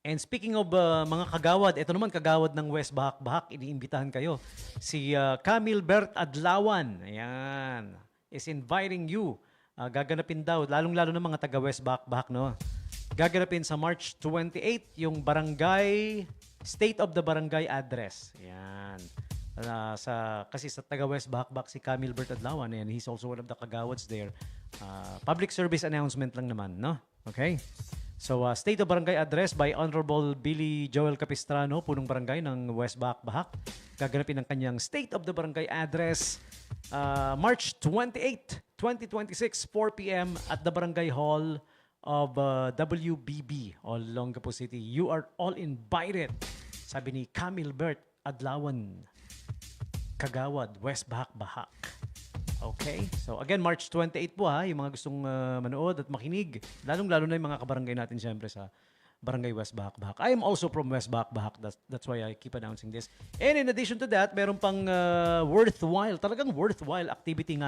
And speaking of mga kagawad, ito naman kagawad ng West Bahak-Bahak, iniimbitahan kayo. Si Camille Bert Adlawan, ayan, is inviting you. Gaganapin daw, lalong-lalo ng mga taga West Bahak-Bahak, no? Gaganapin sa March 28, yung barangay, State of the Barangay Address. Ayan. Kasi sa taga West Bahak-Bahak si Camille Bert Adlawan, and he's also one of the kagawads there. Public service announcement lang naman, no? Okay? So, State of Barangay Address by Honorable Billy Joel Capistrano, punong barangay ng West Bahak-Bahak. Gaganapin ang kanyang State of the Barangay Address March 28, 2026, 4 p.m. at the Barangay Hall of WBB, Olongapo City. You are all invited, sabi ni Camille Bert Adlawan, Kagawad, West Bahak-Bahak. Okay? So again, March 28 po ha, yung mga gustong manood at makinig. Lalong-lalo na yung mga kabarangay natin siyempre sa Barangay West Bahak-Bahak. I am also from West Bahak-Bahak. That's why I keep announcing this. And in addition to that, meron pang worthwhile, talagang worthwhile activity nga